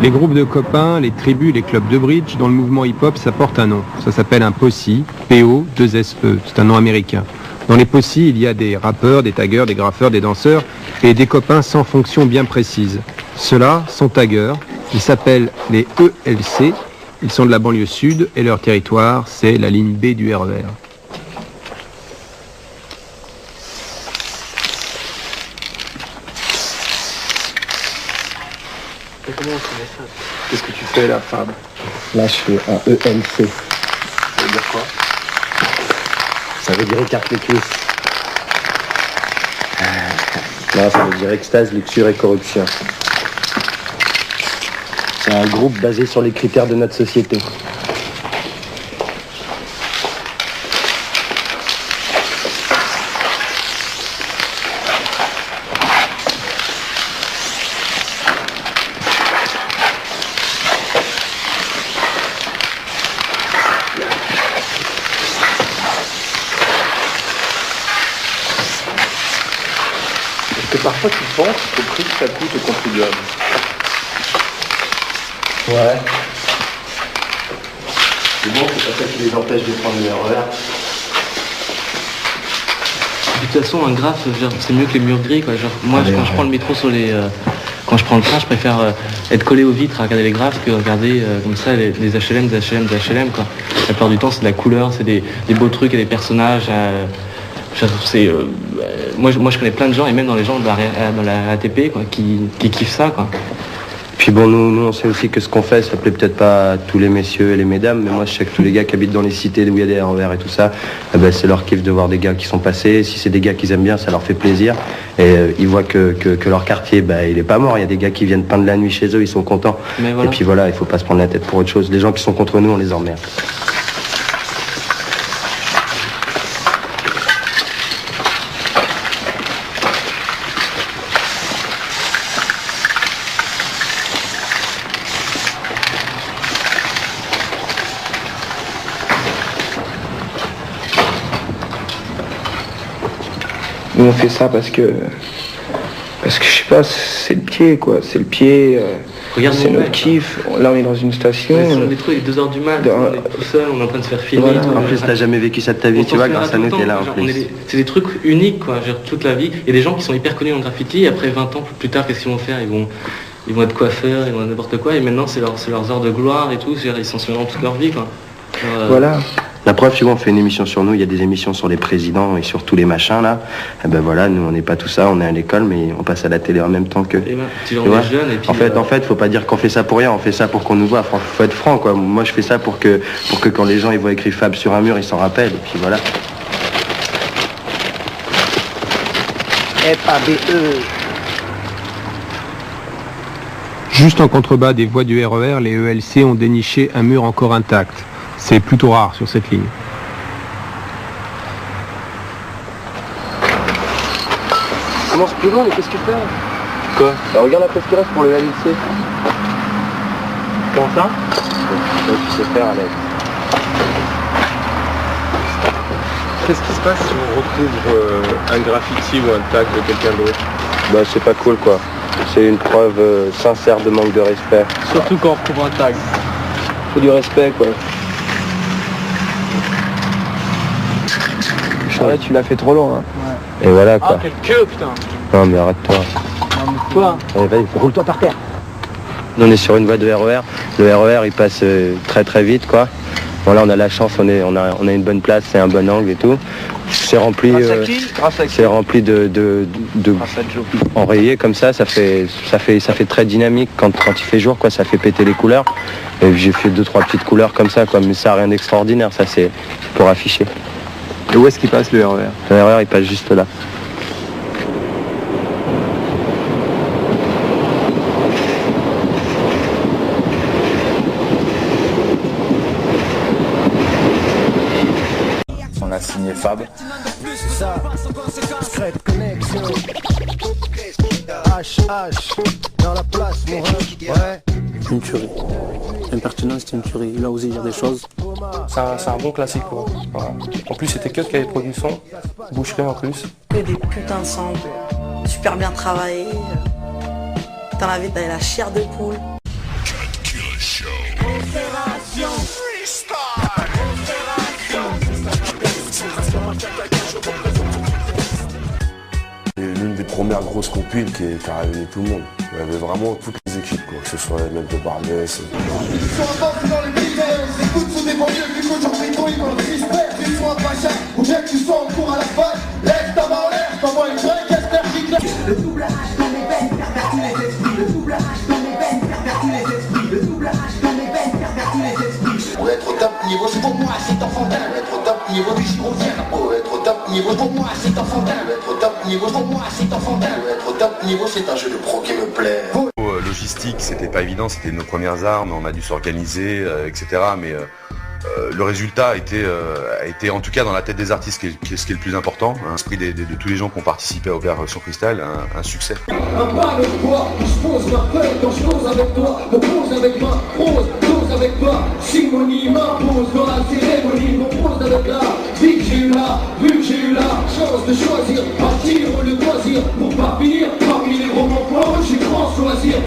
Les groupes de copains, les tribus, les clubs de bridge, dans le mouvement hip-hop, ça porte un nom. Ça s'appelle un posse, P-O-2-S-E, c'est un nom américain. Dans les posses, il y a des rappeurs, des taggeurs, des graffeurs, des danseurs et des copains sans fonction bien précise. Ceux-là sont taggeurs, ils s'appellent les ELC, ils sont de la banlieue sud et leur territoire, c'est la ligne B du RER. Qu'est-ce que tu fais là, Fab? Là, je fais un ELC. Ça veut dire quoi? Ça veut dire écarte les cuisses. Non, ça veut dire extase, luxure et corruption. C'est un groupe basé sur les critères de notre société. Est-ce que parfois tu penses au prix que ça coûte aux contribuables? Ouais. Mais bon, c'est pas ça qui les empêche de prendre le RER. De toute façon, un graphe, c'est mieux que les murs gris, quoi. Genre, moi, quand je prends le métro sur les... quand je prends le train, je préfère être collé aux vitres à regarder les graphes que regarder comme ça les HLM, des HLM, des HLM, quoi. La plupart du temps, c'est de la couleur, c'est des beaux trucs et des personnages. Moi, je connais plein de gens, et même dans les gens dans la ATP, quoi, qui kiffent ça, quoi. Puis bon, nous on sait aussi que ce qu'on fait, ça plaît peut-être pas à tous les messieurs et les mesdames, mais moi je sais que tous les gars qui habitent dans les cités où il y a des RER et tout ça, eh ben, c'est leur kiff de voir des gars qui sont passés. Si c'est des gars qu'ils aiment bien, ça leur fait plaisir. Et ils voient que leur quartier, bah, il est pas mort. Il y a des gars qui viennent peindre la nuit chez eux, ils sont contents. Voilà. Et puis voilà, il faut pas se prendre la tête pour autre chose. Les gens qui sont contre nous, on les emmerde. Nous on fait ça parce que je sais pas, c'est le pied quoi, c'est le pied, Regarde c'est mon notre mec, kiff. Là on est dans une station. Sur le métro, il est 2h du mat, on est tout seul, on est en train de se faire filmer. Voilà. Tout, En plus, t'as jamais vécu ça de ta vie, tu vois, grâce à nous, t'es là en plus. C'est des trucs uniques, quoi, genre toute la vie. Il y a des gens qui sont hyper connus en graffiti, et après 20 ans plus tard, qu'est-ce qu'ils vont faire? Ils vont être coiffeurs, ils vont être n'importe quoi, et maintenant c'est leurs heures de gloire et tout, ils s'en souviendront toute leur vie, quoi. Voilà. La preuve, tu vois, on fait une émission sur nous, il y a des émissions sur les présidents et sur tous les machins là. Et ben voilà, nous on n'est pas tout ça, on est à l'école, mais on passe à la télé en même temps que. Tu vois, jeune, et puis, en fait, faut pas dire qu'on fait ça pour rien, on fait ça pour qu'on nous voit. Faut être franc, quoi. Moi, je fais ça pour que quand les gens ils voient écrit Fab sur un mur, ils s'en rappellent. Et puis voilà. FABE. Juste en contrebas des voies du RER, les ELC ont déniché un mur encore intact. C'est plutôt rare sur cette ligne. Commence plus loin, mais qu'est-ce que tu fais? Quoi? Bah, regarde la place qui reste pour le LLC. Comment ça? Tu sais faire, Alex. Qu'est-ce qui se passe si on recouvre un graffiti ou un tag de quelqu'un d'autre? Bah c'est pas cool, quoi. C'est une preuve sincère de manque de respect. Surtout quand on recouvre un tag. Faut du respect quoi. Ouais, tu l'as fait trop long. Hein. Et voilà, quoi. Ah, quelle queue, putain! Non mais arrête-toi. Non, mais quoi? Allez, vas-y, roule-toi par terre. Nous, on est sur une voie de RER. Le RER, il passe très très vite, quoi. Bon, là, on a la chance, on a une bonne place, c'est un bon angle et tout. C'est rempli, c'est rempli de enrayés comme ça fait très dynamique quand il fait jour, quoi. Ça fait péter les couleurs. Et j'ai fait 2-3 petites couleurs comme ça, quoi. Mais ça n'a rien d'extraordinaire, ça c'est pour afficher. Et où est-ce qu'il passe le RER? Le RER, il passe juste là. On a signé Fab. Une tuerie. Impertinent, c'était une tuerie. Il a osé dire des choses. C'est un bon classique, quoi. Voilà. En plus, c'était que qui avait produit le son. Boucherie en plus. Que des putains de samples. Super bien travaillé. Dans la vie, t'avais la chair de poule. première grosse compile qui a réuni tout le monde. Il y avait vraiment toutes les équipes, quoi, que ce soit les mecs de Barbès. Ils sont avancés dans les militaires, on s'écoute sous des banlieues, vu qu'aujourd'hui ton ils vont respect. Tu sois pas cher, ou bien que tu sois en cours à la fac. Lève ta main en l'air, t'envoies une vraie caisse qui le double H dans mes veines pervertit les esprits. Le double H dans mes veines pervertit les esprits. Le double H dans mes veines pervertit les esprits. Pour être au top niveau, c'est pour moi, c'est enfantin. Pour être au top niveau du girondien. Pour être au top niveau, pour moi, c'est enfantin. Pour être au top niveau, pour moi, c'est enfantin. Pour être au top niveau, c'est un jeu de pro qui me plaît. Logistique, c'était pas évident, c'était nos premières armes, on a dû s'organiser, etc. Mais le résultat a été, en tout cas dans la tête des artistes, ce qui est le plus important, l'esprit de tous les gens qui ont participé à Opération Cristal, un succès. Un pas de toi, je pose ma feuille quand je pose avec toi, je pose avec ma rose, pose avec toi, Simonie m'impose dans la cérémonie, on pose avec la vie que j'ai eu là, vu que j'ai eu la chance de choisir, partir le